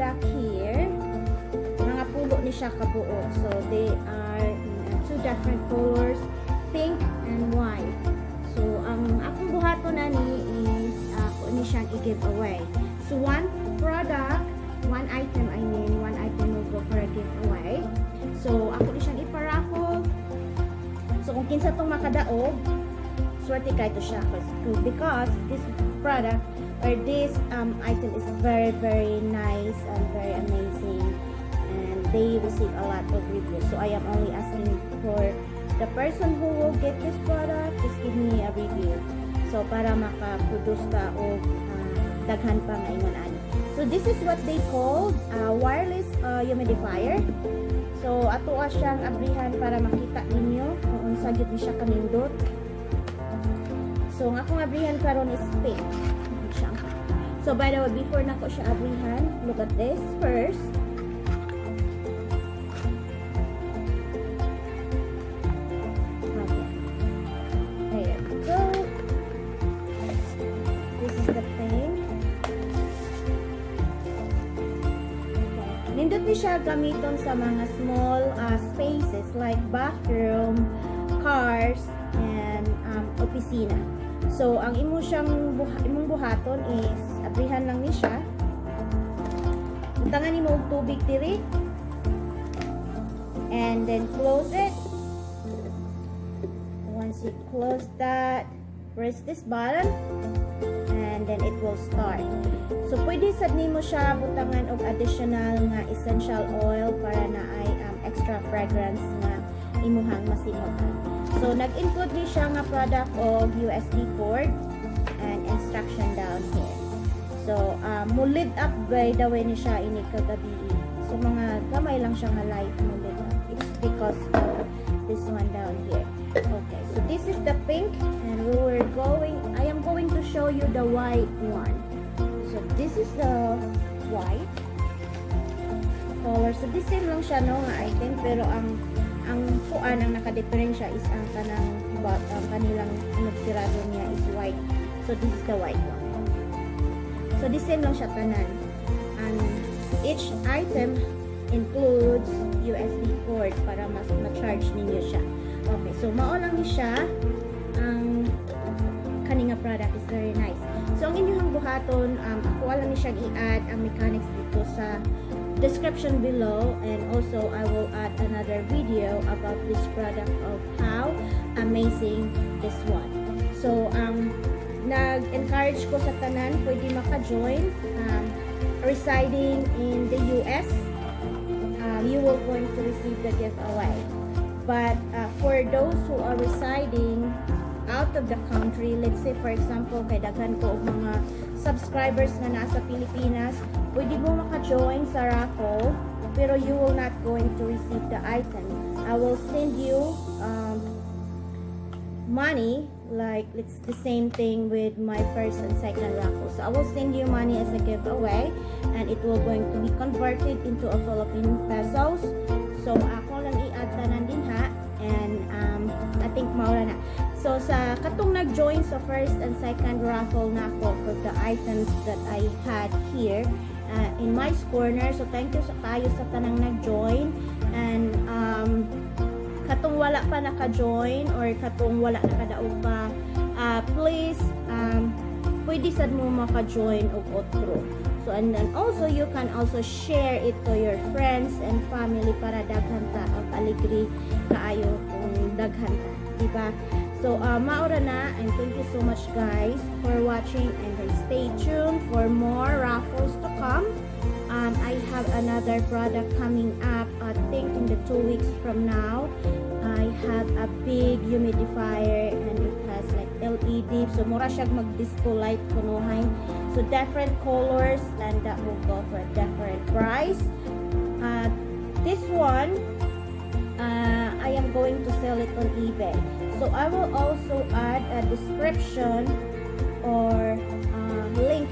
product here. Mga pulo ni siya kabuo. So they are in two different colors, pink and white. So ang akong buhaton na ni is ako ni siyang i-give away. So one item will go for a giveaway. So ako ni siyang iparaffle. So kung kinsa tong makadaog, swerte kay to siya because this product or this item is very nice and very amazing, and they receive a lot of reviews. So I am only asking for the person who will get this product, just give me a review. So para makaproduce ta og daghan pa nga ingon ani. So this is what they call wireless humidifier. So ato siyang abrihan para makita ninyo kung unsa gyud ni siya kanindot. So ang akong abrihan karon is pink. So by the way, before nako siya abrihan, look at this first. Okay. There we go. This is the pink. Nindot ni siya gamiton sa mga small spaces like bathroom, cars, and opisina. So ang imong buhaton is abrihan lang ni siya. Butangan nimo og tubig diri. And then close it. Once you close that, press this button and then it will start. So pwede sad nimo siya butangan og additional nga essential oil para na ay extra fragrance nga imuhang masingotan. So nag-include ni siya nga product og USB port and instruction down here. So mo-lit up by the way ni siya ini kagabi. So mga gamay lang siya nga light mo-lit up. It's because of this one down here. Okay, so this is the pink and I am going to show you the white one. So this is the white color. So this same lang siya no nga item, pero ang kuan ang naka-diferensya is ang kanilang nagsirado niya is white. So this is the white one. So this same lang siya tanan. And each item includes USB port para mas ma-charge ninyo siya. Okay, so mao lang ni siya. Ang kaninga product is very nice. So ang inyong buhaton, ako lang ni siya i-add ang mechanics dito sa description below, and also I will add another video about this product of how amazing this one. So nag-encourage ko sa tanan pwede maka-join residing in the US. You will going to receive the giveaway. But for those who are residing out of the country, let's say for example kay daghan ko og mga subscribers na nasa Pilipinas, pwede mo maka-join sa Raffle, pero you will not going to receive the item. I will send you money, like it's the same thing with my first and second Raffle. So I will send you money as a giveaway, and it will going to be converted into a Philippine Pesos. So ako lang i-add tanan din ha, and I think maura na. So sa katong nag-join sa first and second Raffle na ako for the items that I had here in my corner. So thank you sa kayo sa tanang nag-join, and katong wala pa naka-join or katong wala nakadaog pa, please pwede sad mo maka-join og otro. So and then also you can also share it to your friends and family para daghan ta og alegri kaayo kung daghan ta, diba? So maura na, and thank you so much guys for watching, and then stay tuned for more raffles to come. I have another product coming up, I think in the 2 weeks from now. I have a big humidifier and it has like LED, so mura siya mag-disco light kunuhay. So different colors, and that will go for a different price. This one I am going to sell it on eBay. So I will also add a description or link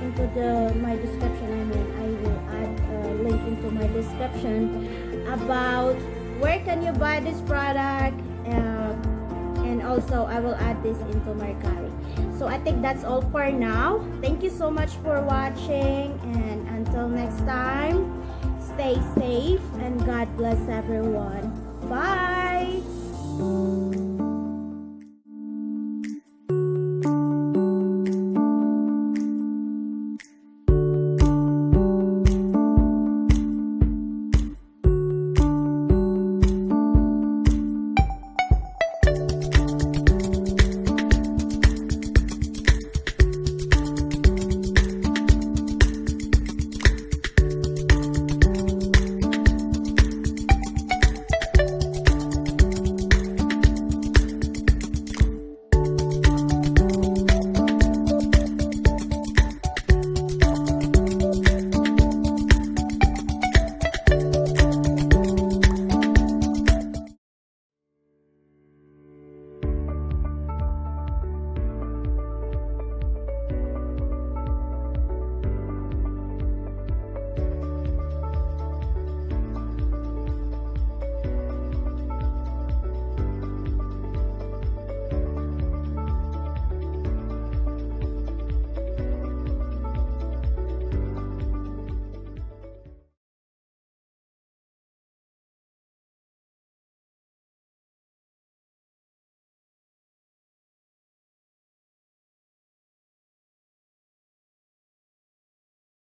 into my description. I will add a link into my description about where can you buy this product, and also I will add this into Mercari. So I think that's all for now. Thank you so much for watching, and until Until next time, stay safe and God bless everyone. Bye!